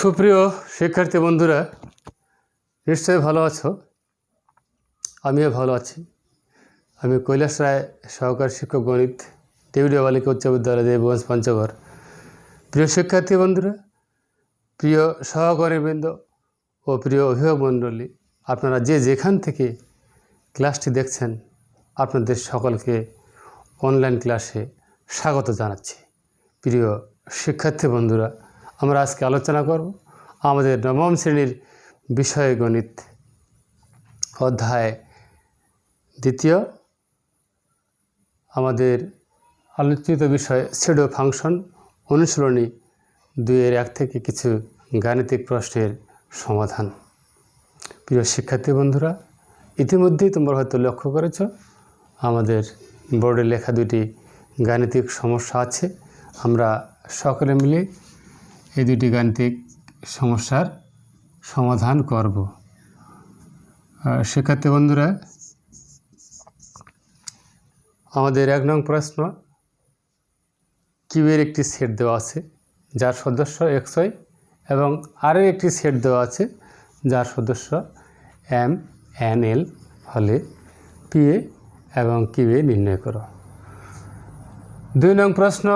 সুপ্রিয় শিক্ষার্থী বন্ধুরা, নিশ্চয়ই ভালো আছো। আমিও ভালো আছি। আমি কৈলাস রায়, সহকারী শিক্ষক গণিত, টিউডিও বালিকা উচ্চ বিদ্যালয়, দেবগঞ্জ, পঞ্চগড়। প্রিয় শিক্ষার্থী বন্ধুরা, প্রিয় সহকর্মীবৃন্দ ও প্রিয় অভিভাবক মণ্ডলী, আপনারা যে যেখান থেকে ক্লাসটি দেখছেন, আপনাদের সকলকে অনলাইন ক্লাসে স্বাগত জানাচ্ছি। প্রিয় শিক্ষার্থী বন্ধুরা, আমরা আজকে আলোচনা করব আমাদের নবম শ্রেণীর বিষয় গণিত অধ্যায় দ্বিতীয়, আমাদের আলোচিত বিষয় স্যুডো ফাংশন, অনুশীলনী 2-1 থেকে কিছু গাণিতিক প্রশ্নের সমাধান। প্রিয় শিক্ষার্থী বন্ধুরা, ইতিমধ্যেই তোমরা হয়তো লক্ষ্য করেছ আমাদের বোর্ডে লেখা দুটি গাণিতিক সমস্যা আছে। আমরা সকলে মিলে এই দুটি গাণিতিক সমস্যার সমাধান করব। শিক্ষার্থী বন্ধুরা, আমাদের 1 নং প্রশ্ন, কিউয়ের একটি সেট দেওয়া আছে যার সদস্য xy এবং আরও একটি সেট দেওয়া আছে যার সদস্য m n l হলে PA এবং QA নির্ণয় করো। 2 নং প্রশ্ন,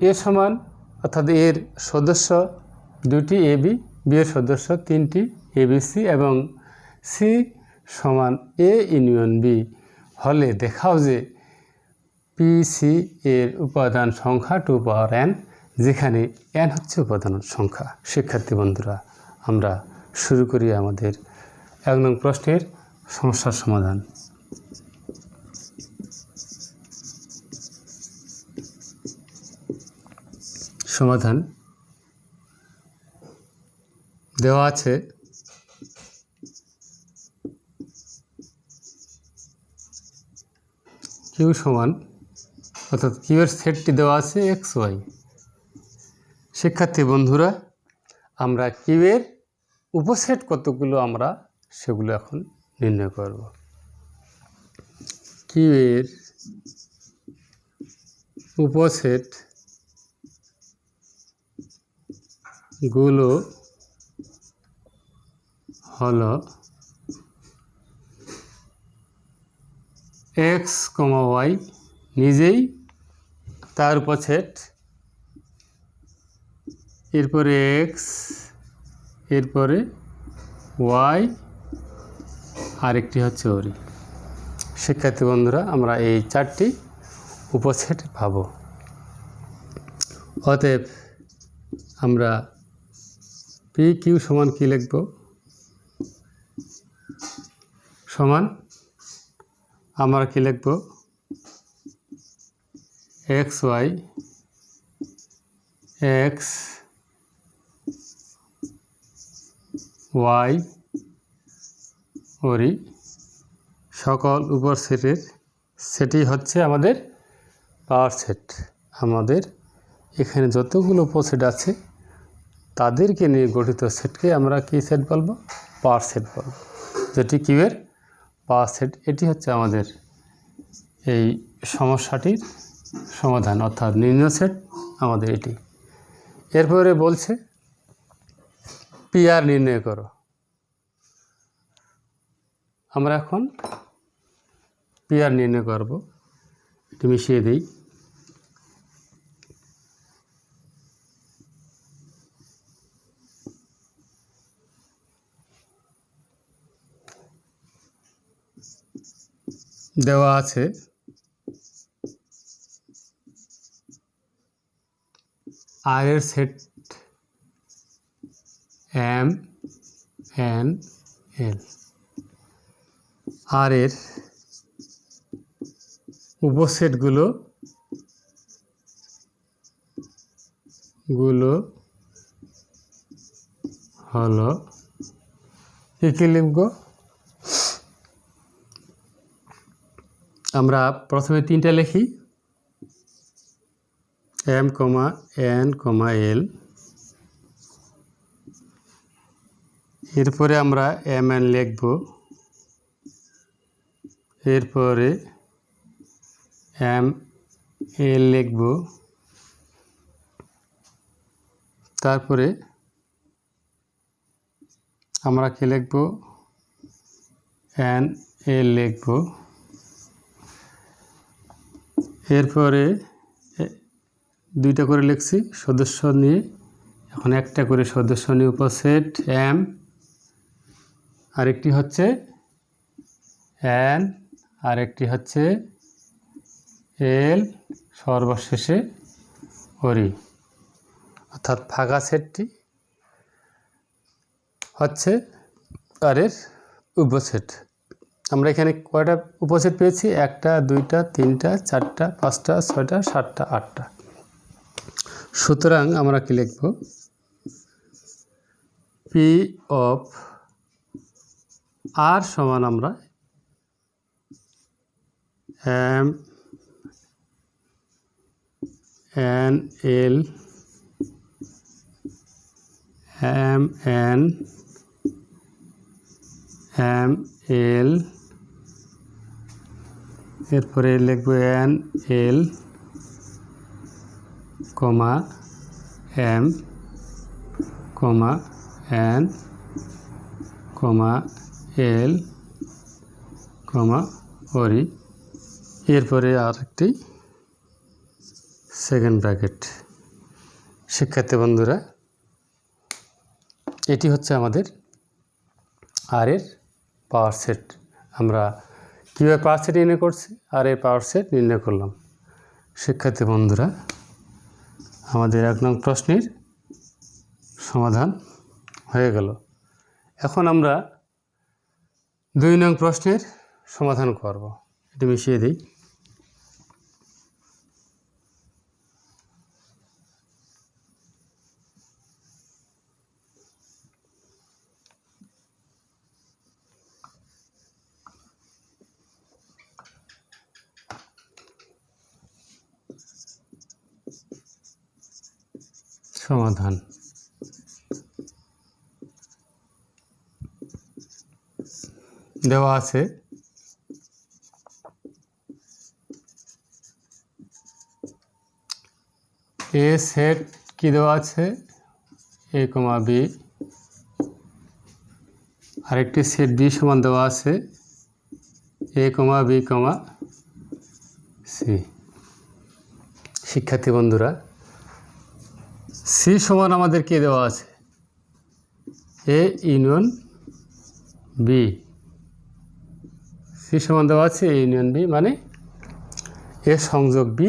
a সমান অর্থাৎ এর সদস্য 2টি AB, B এর সদস্য 3টি ABC এবং C সমান A ইউনিয়ন B হলে দেখাও যে PC এর উপাদান সংখ্যা 2 পাওয়ার n, যেখানে n হচ্ছে উপাদান সংখ্যা। শিক্ষার্থী বন্ধুরা, আমরা শুরু করি আমাদের 1 নং প্রশ্নের সমস্যার সমাধান। সমাধান দেওয়া আছে কিউ সমান অর্থাৎ কিউয়ের সেটটি দেওয়া আছে xy। শিক্ষার্থী বন্ধুরা, আমরা কিউয়ের উপসেট কতগুলো আমরা সেগুলো এখন নির্ণয় করব। কিউয়ের উপসেট গুলো হলো x, y নিজেই, তার উপসেট, এরপরে x, এরপরে y, আরেকটি হচ্ছে ওরি। শিক্ষার্থী বন্ধুরা, আমরা এই 4টি উপসেট পাব। অতএব আমরা PQ সমান কি লিখব? সমান আমরা কি লিখব? xy x y ওরি সকল উপর সেটের সেটি হচ্ছে আমাদের পাওয়ার সেট। আমাদের এখানে যতগুলো উপসেট আছে তাদেরকে নিয়ে গঠিত সেটকে আমরা কি সেট বলবো? পাওয়ার সেট বলবো, যেটি কিউয়ের পাওয়ার সেট। এটি হচ্ছে আমাদের এই সমস্যাটির সমাধান, অর্থাৎ নির্ণয় সেট আমাদের এটি। এরপরে বলছে PR নির্ণয় করো। আমরা এখন PR নির্ণয় করব। একটু মিশিয়ে দিই। দেওয়া আছে R এর set M N L, R এর উপসেটগুলো হলো কি লিখব? আমরা প্রথমে 3টা লিখি, M, N, L। এরপরে আমরা MN লিখব, এরপরে ML লিখব, তারপরে আমরা কি লিখব এন এল লিখব এরপরে দুইটা করে লিখছি সদস্য নিয়ে এখন একটা করে সদস্য নিয়ে উপসেট এম আরেকটি হচ্ছে এন আরেকটি হচ্ছে এল সর্বশেষে ওরি অর্থাৎ ফাঁকা সেটটি হচ্ছে আরের উপসেট আমরা এখানে কয়টা উপসেট পেয়েছি একটা দুইটা তিনটা চারটা পাঁচটা ছয়টা সাতটা আটটা সুতরাং আমরা কি লিখব পি অফ আর সমান আমরা M N L M N M L এরপরে লিখব N L comma M comma N comma L comma ওরি এরপরে আরেকটি সেকেন্ড ব্র্যাকেট শিক্ষার্থী বন্ধুরা এটি হচ্ছে আমাদের আর এর পাওয়ার সেট আমরা কীভাবে পাওয়ার সেট নির্ণয় করছি আর এর পাওয়ার সেট নির্ণয় করলাম শিক্ষার্থী বন্ধুরা আমাদের 1 নং প্রশ্নের সমাধান হয়ে গেল এখন আমরা 2 নং প্রশ্নের সমাধান করব এটি মিশিয়ে দিই সমাধান দেওয়া আছে এ সেট কি দেওয়া আছে এ কমা বি আরেকটি সেট বি সমান দেওয়া আছে এ কমা বি কমা সি শিক্ষার্থী বন্ধুরা সি সমান আমাদের কি দেওয়া আছে এ ইউনিয়ন বি সি সমান দেওয়া আছে এ ইউনিয়ন বি মানে এ সংযোগ বি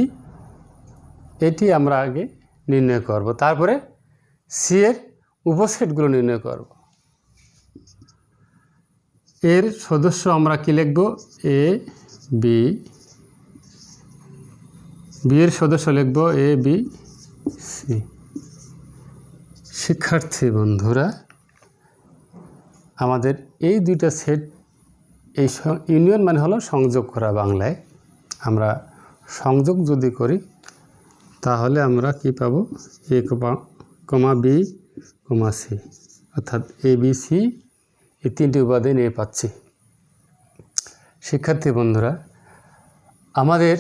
এটি আমরা আগে নির্ণয় করব তারপরে সি এর উপসেটগুলো নির্ণয় করব এর সদস্য আমরা কি লিখব এ বি বি এর সদস্য লিখব এ বি সি শিক্ষার্থী বন্ধুরা আমাদের এই দুইটা সেট এই ইউনিয়ন মানে হলো সংযোগ করা বাংলায় আমরা সংযোগ যদি করি তাহলে আমরা কি পাবো এ কমা বি কমা সি অর্থাৎ এ বি সি এই তিনটি উপাদান নিয়ে পাচ্ছি শিক্ষার্থী বন্ধুরা আমাদের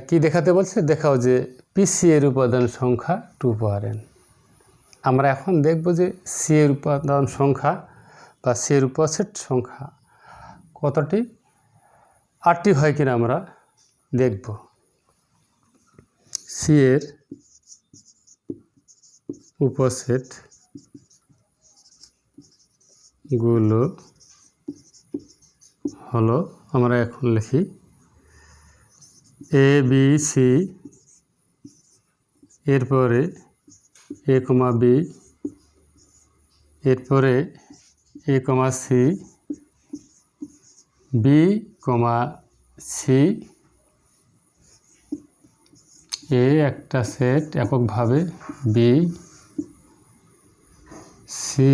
কি দেখাতে বলছে দেখাও যে পিসি এর উপাদান সংখ্যা 2 পাওয়ার n আমরা এখন দেখব যে সি এর উপাদান সংখ্যা বা সি এর উপসেট সংখ্যা কতটি 8টি হয় কিনা আমরা দেখব সি এর উপসেট গুলো হলো আমরা এখন লিখি এ বি সি এরপরে এ কমা বি এরপরে এ কমা সি বি কমা সি এ একটা সেট এককভাবে বি সি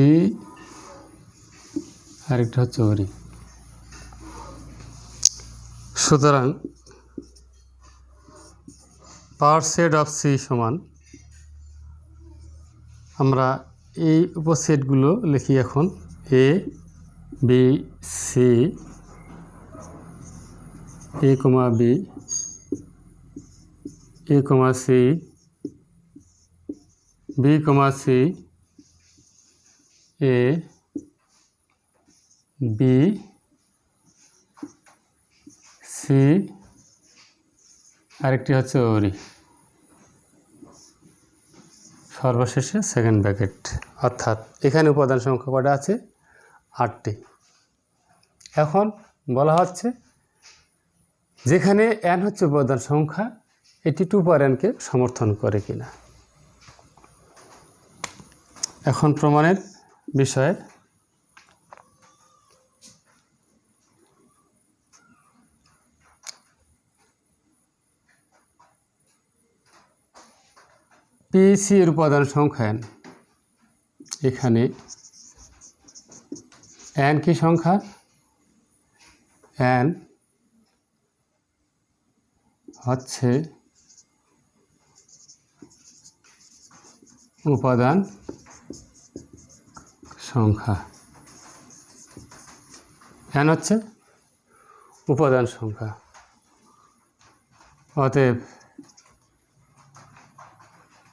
আরেকটা হচ্ছে ওরি সুতরাং পাওয়ার সেট অফ সি সমান আমরা এই উপসেটগুলো লিখি এখন A B C A comma B A comma C B comma C A B C, আরেকটি হচ্ছে ওরি, সর্বশেষে সেকেন্ড ব্র্যাকেট। অর্থাৎ এখানে উপাদান সংখ্যা কটা আছে? 8টি। এখন বলা হচ্ছে যেখানে n হচ্ছে উপাদান সংখ্যা, এটি 2 পাওয়ার n কে সমর্থন করে কিনা। এখন প্রমাণের বিষয়ে PC এর উপাদান সংখ্যা n। এখানে n কি সংখ্যা? n হচ্ছে উপাদান সংখ্যা। n হচ্ছে উপাদান সংখ্যা। অতএব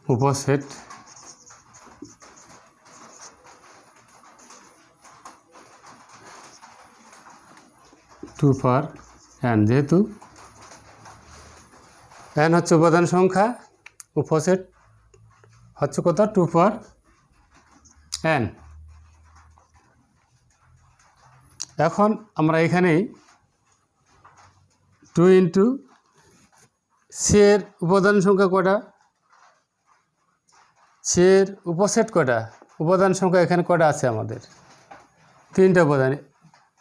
উপসেট টু পাওয়ার n, যেহেতু n হচ্ছে উপাদান সংখ্যা, উপসেট হচ্ছে কত? 2 পাওয়ার n। এখন আমরা এখানেই 2 ইন্টু সি এর উপাদান সংখ্যা কটা, সি এর উপসেট কটা, উপাদান সংখ্যা এখানে কটা আছে আমাদের? 3টা উপাদান,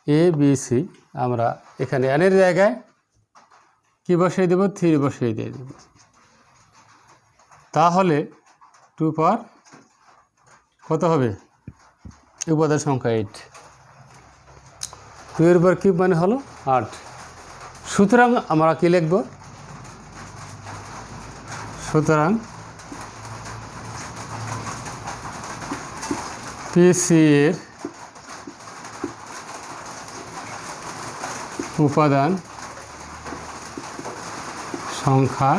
এ বি সি। আমরা এখানে n এর জায়গায় কি বসিয়ে দেব? 3 বসিয়ে দিয়ে দেব। তাহলে 2 পাওয়ার কত হবে? উপাদান সংখ্যা 8। 2 এর উপর কিউব মানে হলো 8। সুতরাং আমরা কি লিখব? সুতরাং পিসি এর উপাদান সংখ্যা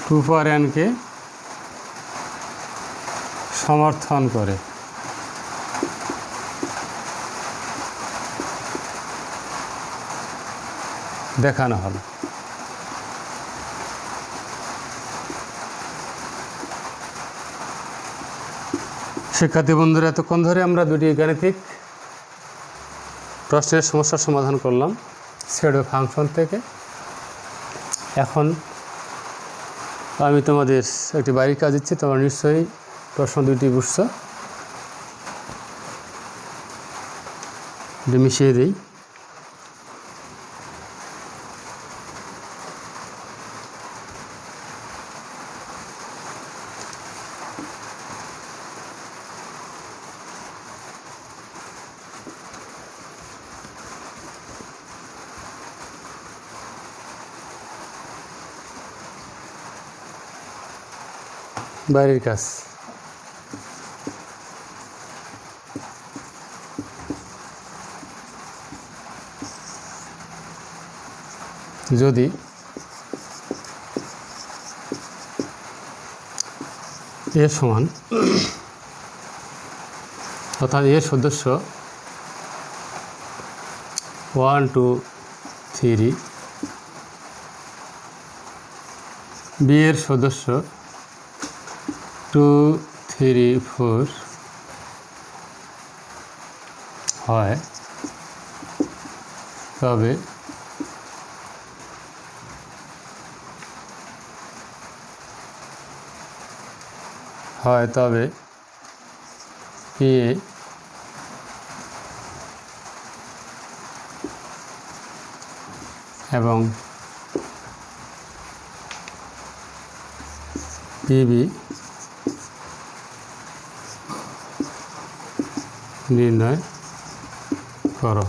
2 পাওয়ার n কে সমর্থন করে। দেখানো হলো। শিক্ষার্থী বন্ধুরা, এতক্ষণ ধরে আমরা দুটি গাণিতিক প্রশ্নের সমস্যার সমাধান করলাম স্যাডো ফাংশন থেকে। এখন আমি তোমাদের একটি বাড়ির কাজ দিচ্ছি, তোমরা নিশ্চয়ই প্রশ্ন দুটি বুঝছো। মিশিয়ে দিই। বাড়ির কাজ। যদি এ সমান, অর্থাৎ এর সদস্য 1 2 3, বি এর সদস্য 2 3 4 হয়, তবে এ এবং পিবি নির্ণয় করো।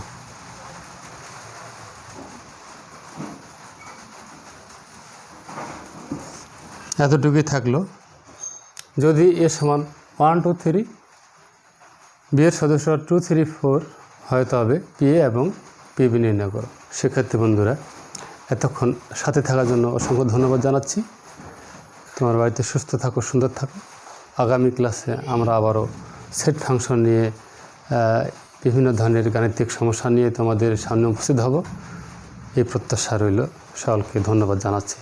এতটুকুই থাকলো। যদি এ সমান 1 2 3, বি এর সদস্য 2 3 4 হয়, তবে পি এ এবং পিবি নির্ণয় করো। শিক্ষার্থী বন্ধুরা, এতক্ষণ সাথে থাকার জন্য অসংখ্য ধন্যবাদ জানাচ্ছি। তোমার বাড়িতে সুস্থ থাকো, সুন্দর থাকো। আগামী ক্লাসে আমরা আবারও সেট ফাংশন নিয়ে বিভিন্ন ধরনের গাণিতিক সমস্যা নিয়ে তোমাদের সামনে উপস্থিত হব। এই প্রত্যাশা রইল। সকলকে ধন্যবাদ জানাচ্ছি।